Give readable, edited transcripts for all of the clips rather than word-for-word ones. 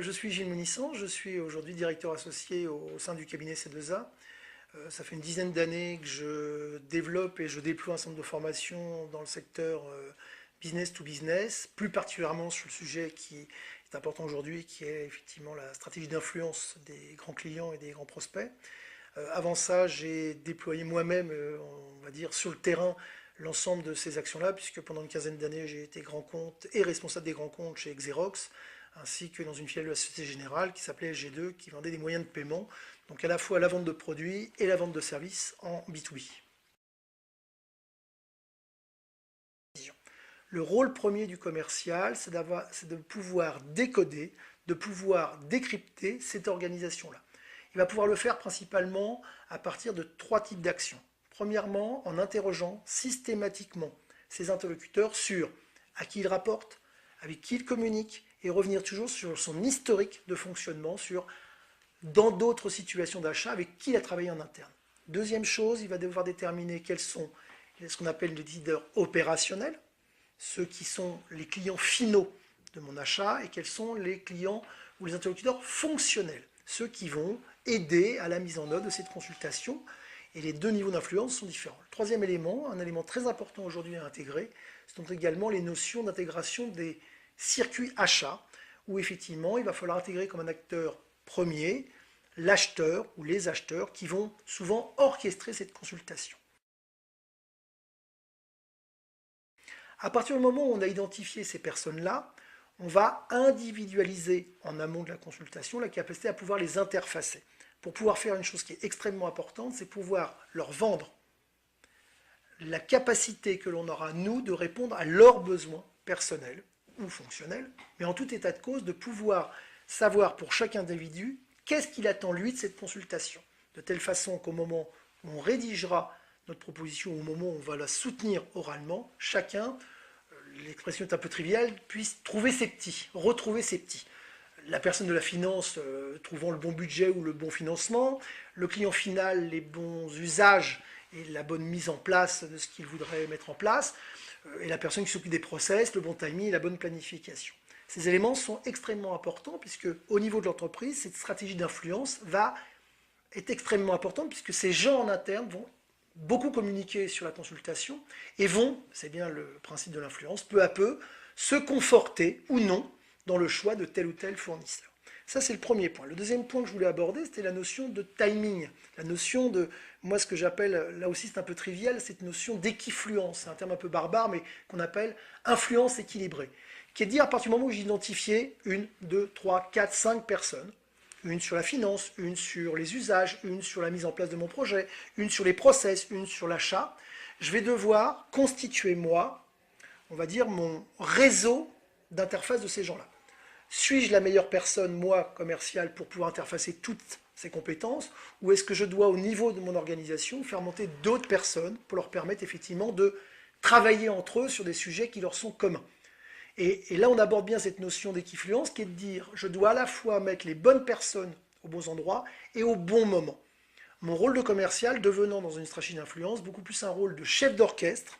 Je suis Gilles Munissant, je suis aujourd'hui directeur associé au sein du cabinet C2A. Ça fait une dizaine d'années que je développe et je déploie un centre de formation dans le secteur business to business, plus particulièrement sur le sujet qui est important aujourd'hui, qui est effectivement la stratégie d'influence des grands clients et des grands prospects. Avant ça, j'ai déployé moi-même, on va dire, sur le terrain, l'ensemble de ces actions-là, puisque pendant une quinzaine d'années, j'ai été grand compte et responsable des grands comptes chez Xerox, ainsi que dans une filiale de la Société Générale qui s'appelait SG2, qui vendait des moyens de paiement, donc à la fois la vente de produits et la vente de services en B2B. Le rôle premier du commercial, c'est de pouvoir décoder, de pouvoir décrypter cette organisation-là. Il va pouvoir le faire principalement à partir de trois types d'actions. Premièrement, en interrogeant systématiquement ses interlocuteurs sur à qui il rapporte, avec qui il communique, et revenir toujours sur son historique de fonctionnement, sur dans d'autres situations d'achat, avec qui il a travaillé en interne. Deuxième chose, il va devoir déterminer quels sont ce qu'on appelle les leaders opérationnels, ceux qui sont les clients finaux de mon achat, et quels sont les clients ou les interlocuteurs fonctionnels, ceux qui vont aider à la mise en œuvre de cette consultation. Et les deux niveaux d'influence sont différents. Le troisième élément, un élément très important aujourd'hui à intégrer, ce sont également les notions d'intégration des circuits achats, où effectivement il va falloir intégrer comme un acteur premier l'acheteur ou les acheteurs qui vont souvent orchestrer cette consultation. À partir du moment où on a identifié ces personnes-là, on va individualiser en amont de la consultation la capacité à pouvoir les interfacer. Pour pouvoir faire une chose qui est extrêmement importante, c'est pouvoir leur vendre la capacité que l'on aura, nous, de répondre à leurs besoins personnels ou fonctionnels, mais en tout état de cause, de pouvoir savoir pour chaque individu qu'est-ce qu'il attend, lui, de cette consultation. De telle façon qu'au moment où on rédigera notre proposition, au moment où on va la soutenir oralement, chacun, l'expression est un peu triviale, puisse trouver ses petits, retrouver ses petits. La personne de la finance trouvant le bon budget ou le bon financement, le client final, les bons usages et la bonne mise en place de ce qu'il voudrait mettre en place, et la personne qui s'occupe des process, le bon timing et la bonne planification. Ces éléments sont extrêmement importants puisque au niveau de l'entreprise, cette stratégie d'influence est extrêmement importante puisque ces gens en interne vont beaucoup communiquer sur la consultation et vont, c'est bien le principe de l'influence, peu à peu se conforter ou non dans le choix de tel ou tel fournisseur. Ça, c'est le premier point. Le deuxième point que je voulais aborder, c'était la notion de timing, la notion de, moi, ce que j'appelle, là aussi c'est un peu trivial, cette notion d'équifluence, c'est un terme un peu barbare, mais qu'on appelle influence équilibrée, qui est de dire à partir du moment où j'ai identifié une, deux, trois, quatre, cinq personnes, une sur la finance, une sur les usages, une sur la mise en place de mon projet, une sur les process, une sur l'achat, je vais devoir constituer, moi, on va dire, mon réseau d'interface de ces gens-là. Suis-je la meilleure personne, moi, commercial, pour pouvoir interfacer toutes ces compétences, ou est-ce que je dois, au niveau de mon organisation, faire monter d'autres personnes pour leur permettre effectivement de travailler entre eux sur des sujets qui leur sont communs? Et là, on aborde bien cette notion d'équifluence qui est de dire, je dois à la fois mettre les bonnes personnes aux bons endroits et au bon moment. Mon rôle de commercial devenant dans une stratégie d'influence beaucoup plus un rôle de chef d'orchestre,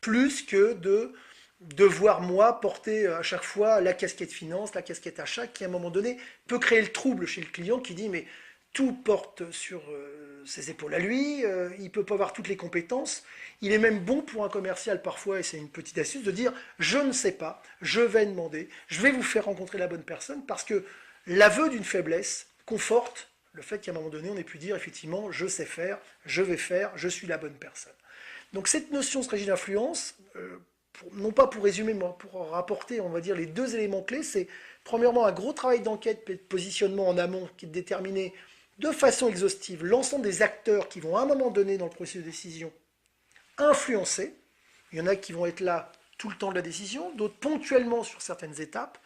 plus que de devoir, moi, porter à chaque fois la casquette finance, la casquette achat, qui à un moment donné peut créer le trouble chez le client qui dit mais tout porte sur ses épaules à lui, il ne peut pas avoir toutes les compétences. Il est même bon pour un commercial parfois, et c'est une petite astuce, de dire je ne sais pas, je vais demander, je vais vous faire rencontrer la bonne personne, parce que l'aveu d'une faiblesse conforte le fait qu'à un moment donné on ait pu dire effectivement je sais faire, je vais faire, je suis la bonne personne. Donc cette notion de stratégie d'influence, non pas pour résumer, mais pour rapporter, on va dire, les deux éléments clés, c'est premièrement un gros travail d'enquête et de positionnement en amont qui est de déterminer de façon exhaustive l'ensemble des acteurs qui vont à un moment donné dans le processus de décision influencer. Il y en a qui vont être là tout le temps de la décision, d'autres ponctuellement sur certaines étapes,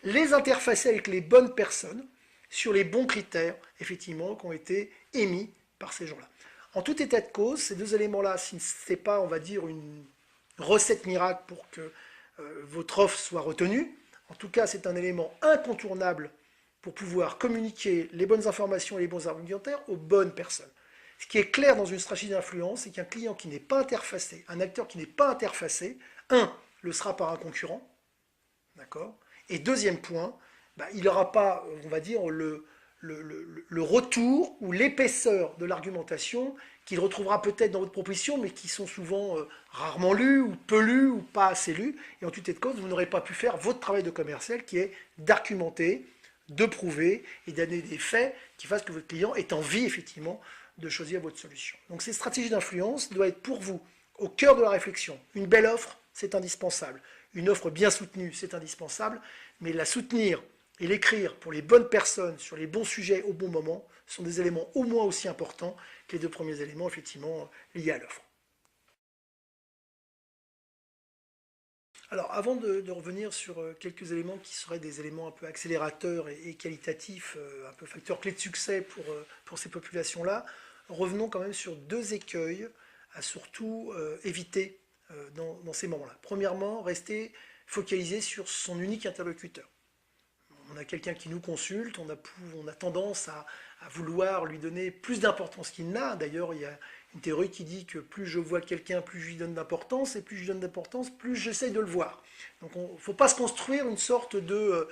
les interfacer avec les bonnes personnes sur les bons critères, effectivement, qui ont été émis par ces gens-là. En tout état de cause, ces deux éléments-là, si ce n'est pas, on va dire, une recette miracle pour que votre offre soit retenue, en tout cas, c'est un élément incontournable pour pouvoir communiquer les bonnes informations et les bons argumentaires aux bonnes personnes. Ce qui est clair dans une stratégie d'influence, c'est qu'un client qui n'est pas interfacé, un acteur qui n'est pas interfacé, le sera par un concurrent, d'accord? Et deuxième point, il n'aura pas, on va dire, le retour ou l'épaisseur de l'argumentation qu'il retrouvera peut-être dans votre proposition, mais qui sont souvent rarement lus, ou peu lus, ou pas assez lus. Et en tout état de cause, vous n'aurez pas pu faire votre travail de commercial qui est d'argumenter, de prouver et d'amener des faits qui fassent que votre client ait envie, effectivement, de choisir votre solution. Donc ces stratégies d'influence doivent être pour vous au cœur de la réflexion. Une belle offre, c'est indispensable. Une offre bien soutenue, c'est indispensable. Mais la soutenir et l'écrire pour les bonnes personnes, sur les bons sujets au bon moment, sont des éléments au moins aussi importants que les deux premiers éléments, effectivement, liés à l'offre. Alors, avant de revenir sur quelques éléments qui seraient des éléments un peu accélérateurs et qualitatifs, un peu facteurs clés de succès pour ces populations-là, revenons quand même sur deux écueils à surtout éviter dans ces moments-là. Premièrement, rester focalisé sur son unique interlocuteur. On a quelqu'un qui nous consulte, on a tendance à vouloir lui donner plus d'importance qu'il n'a. D'ailleurs, il y a une théorie qui dit que plus je vois quelqu'un, plus je lui donne d'importance, et plus je lui donne d'importance, plus j'essaye de le voir. Donc il ne faut pas se construire une sorte de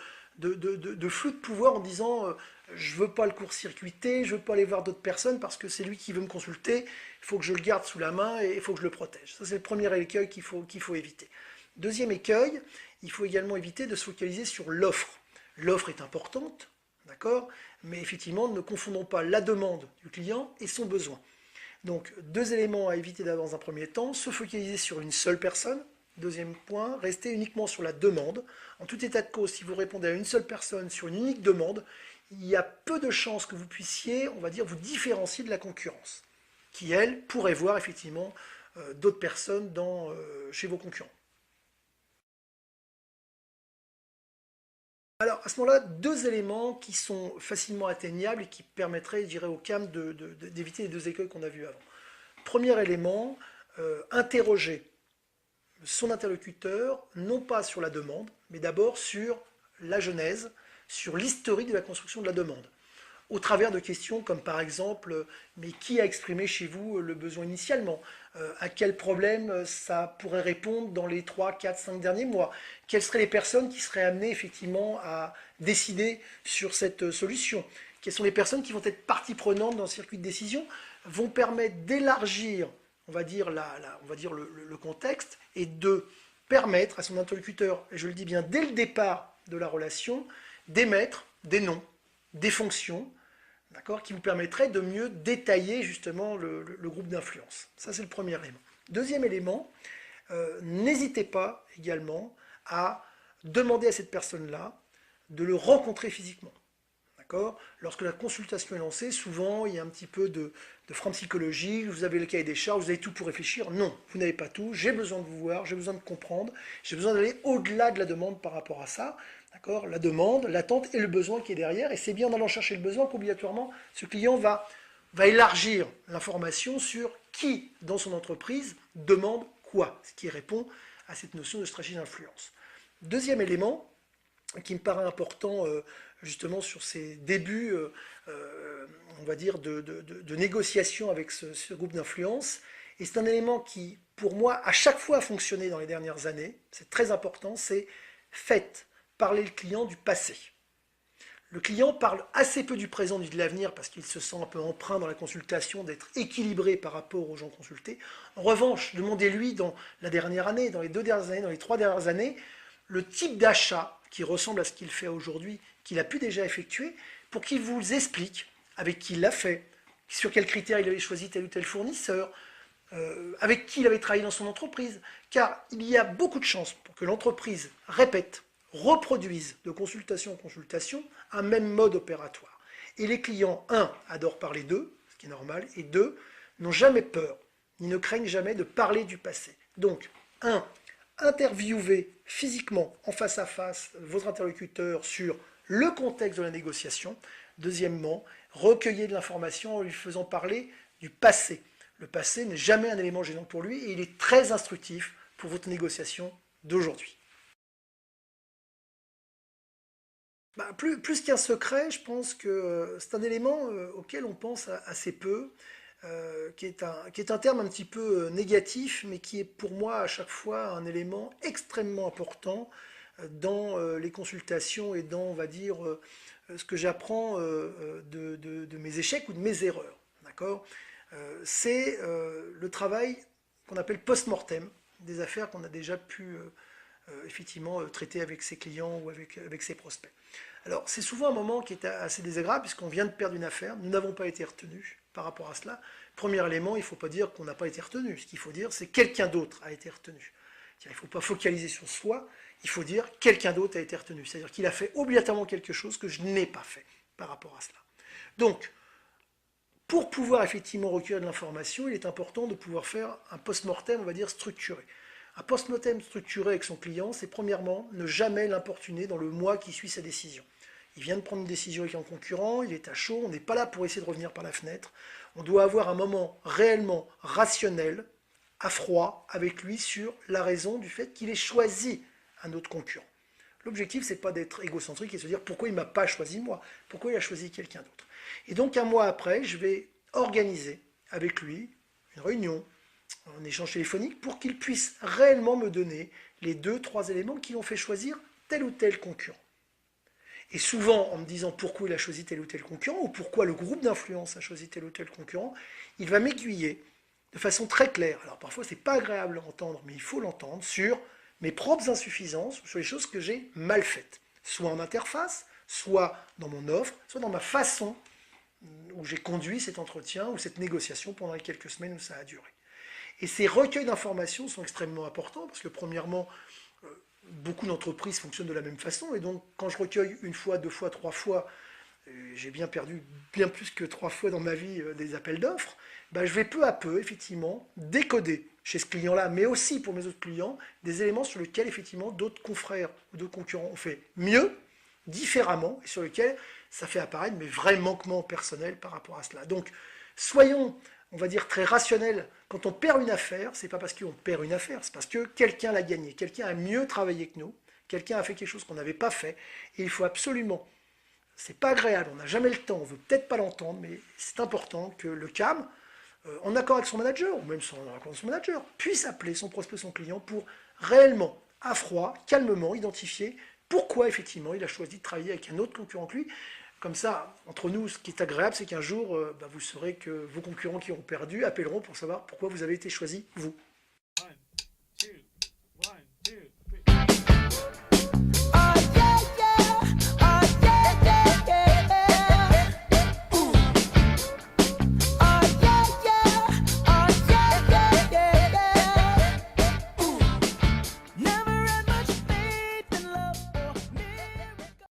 flux de pouvoir en disant je ne veux pas le court-circuiter, je ne veux pas aller voir d'autres personnes parce que c'est lui qui veut me consulter, il faut que je le garde sous la main et il faut que je le protège. Ça, c'est le premier écueil qu'il faut éviter. Deuxième écueil, il faut également éviter de se focaliser sur l'offre. L'offre est importante, d'accord, mais effectivement, ne confondons pas la demande du client et son besoin. Donc, deux éléments à éviter dans un premier temps, se focaliser sur une seule personne. Deuxième point, rester uniquement sur la demande. En tout état de cause, si vous répondez à une seule personne sur une unique demande, il y a peu de chances que vous puissiez, on va dire, vous différencier de la concurrence, qui, elle, pourrait voir effectivement d'autres personnes chez vos concurrents. Alors, à ce moment-là, deux éléments qui sont facilement atteignables et qui permettraient, je dirais, au CAM d'éviter les deux écueils qu'on a vus avant. Premier élément, interroger son interlocuteur, non pas sur la demande, mais d'abord sur la genèse, sur l'historique de la construction de la demande, au travers de questions comme par exemple, mais qui a exprimé chez vous le besoin initialement? À quel problème ça pourrait répondre dans les 3, 4, 5 derniers mois? Quelles seraient les personnes qui seraient amenées effectivement à décider sur cette solution? Quelles sont les personnes qui vont être partie prenante dans le circuit de décision? Vont permettre d'élargir, on va dire, le contexte et de permettre à son interlocuteur, et je le dis bien dès le départ de la relation, d'émettre des noms, des fonctions, qui vous permettraient de mieux détailler justement le groupe d'influence. Ça, c'est le premier élément. Deuxième élément, n'hésitez pas également à demander à cette personne-là de le rencontrer physiquement. Lorsque la consultation est lancée, souvent il y a un petit peu de frein psychologique, vous avez le cahier des charges, vous avez tout pour réfléchir. Non, vous n'avez pas tout, j'ai besoin de vous voir, j'ai besoin de comprendre, j'ai besoin d'aller au-delà de la demande par rapport à ça. La demande, l'attente et le besoin qui est derrière. Et c'est bien en allant chercher le besoin qu'obligatoirement ce client va élargir l'information sur qui dans son entreprise demande quoi, ce qui répond à cette notion de stratégie d'influence. Deuxième élément qui me paraît important justement sur ces débuts, on va dire, de négociation avec ce groupe d'influence. Et c'est un élément qui, pour moi, à chaque fois a fonctionné dans les dernières années. C'est très important, c'est faites parler le client du passé. Le client parle assez peu du présent et de l'avenir parce qu'il se sent un peu emprunt dans la consultation d'être équilibré par rapport aux gens consultés. En revanche, demandez-lui dans la dernière année, dans les 2 dernières années, dans les 3 dernières années, le type d'achat qui ressemble à ce qu'il fait aujourd'hui, qu'il a pu déjà effectuer, pour qu'il vous explique avec qui il l'a fait, sur quels critères il avait choisi tel ou tel fournisseur, avec qui il avait travaillé dans son entreprise. Car il y a beaucoup de chances pour que l'entreprise répète, reproduise de consultation en consultation un même mode opératoire. Et les clients, adorent parler d'eux, ce qui est normal, et n'ont jamais peur, ni ne craignent jamais de parler du passé. Donc, interviewez physiquement, en face à face, votre interlocuteur sur le contexte de la négociation. Deuxièmement, recueillez de l'information en lui faisant parler du passé. Le passé n'est jamais un élément gênant pour lui et il est très instructif pour votre négociation d'aujourd'hui. Plus qu'un secret, je pense que c'est un élément auquel on pense assez peu, qui est un terme un petit peu négatif, mais qui est pour moi à chaque fois un élément extrêmement important dans les consultations et dans, on va dire, ce que j'apprends de mes échecs ou de mes erreurs. D'accord? C'est le travail qu'on appelle post-mortem, des affaires qu'on a déjà pu effectivement traiter avec ses clients ou avec ses prospects. Alors, c'est souvent un moment qui est assez désagréable puisqu'on vient de perdre une affaire, nous n'avons pas été retenus par rapport à cela. Premier élément, il ne faut pas dire qu'on n'a pas été retenu. Ce qu'il faut dire, c'est que quelqu'un d'autre a été retenu. Il ne faut pas focaliser sur soi, il faut dire quelqu'un d'autre a été retenu. C'est-à-dire qu'il a fait obligatoirement quelque chose que je n'ai pas fait par rapport à cela. Donc, pour pouvoir effectivement recueillir de l'information, il est important de pouvoir faire un post-mortem, on va dire, structuré. Un post-mortem structuré avec son client, c'est premièrement ne jamais l'importuner dans le mois qui suit sa décision. Il vient de prendre une décision avec un concurrent, il est à chaud, on n'est pas là pour essayer de revenir par la fenêtre. On doit avoir un moment réellement rationnel, à froid, avec lui sur la raison du fait qu'il ait choisi un autre concurrent. L'objectif, c'est pas d'être égocentrique et de se dire pourquoi il ne m'a pas choisi moi, pourquoi il a choisi quelqu'un d'autre. Et donc un mois après, je vais organiser avec lui une réunion, un échange téléphonique pour qu'il puisse réellement me donner les 2-3 éléments qui l'ont fait choisir tel ou tel concurrent. Et souvent, en me disant pourquoi il a choisi tel ou tel concurrent, ou pourquoi le groupe d'influence a choisi tel ou tel concurrent, il va m'aiguiller de façon très claire. Alors parfois, c'est pas agréable à entendre, mais il faut l'entendre sur mes propres insuffisances, sur les choses que j'ai mal faites. Soit en interface, soit dans mon offre, soit dans ma façon où j'ai conduit cet entretien ou cette négociation pendant les quelques semaines où ça a duré. Et ces recueils d'informations sont extrêmement importants parce que premièrement, beaucoup d'entreprises fonctionnent de la même façon et donc quand je recueille une fois, 2 fois, 3 fois, j'ai bien perdu bien plus que 3 fois dans ma vie des appels d'offres, ben je vais peu à peu effectivement décoder chez ce client-là, mais aussi pour mes autres clients, des éléments sur lesquels effectivement d'autres confrères ou d'autres concurrents ont fait mieux, différemment, et sur lesquels ça fait apparaître mes vrais manquements personnels par rapport à cela. Donc soyons, on va dire, très rationnels. Quand on perd une affaire, c'est pas parce qu'on perd une affaire, c'est parce que quelqu'un l'a gagnée, quelqu'un a mieux travaillé que nous, quelqu'un a fait quelque chose qu'on n'avait pas fait, et il faut absolument, c'est pas agréable, on n'a jamais le temps, on veut peut-être pas l'entendre, mais c'est important que le CAM, en accord avec son manager, ou même sans accord avec son manager, puisse appeler son prospect, son client, pour réellement, à froid, calmement, identifier pourquoi effectivement il a choisi de travailler avec un autre concurrent que lui. Comme ça, entre nous, ce qui est agréable, c'est qu'un jour, vous saurez que vos concurrents qui ont perdu appelleront pour savoir pourquoi vous avez été choisi, vous.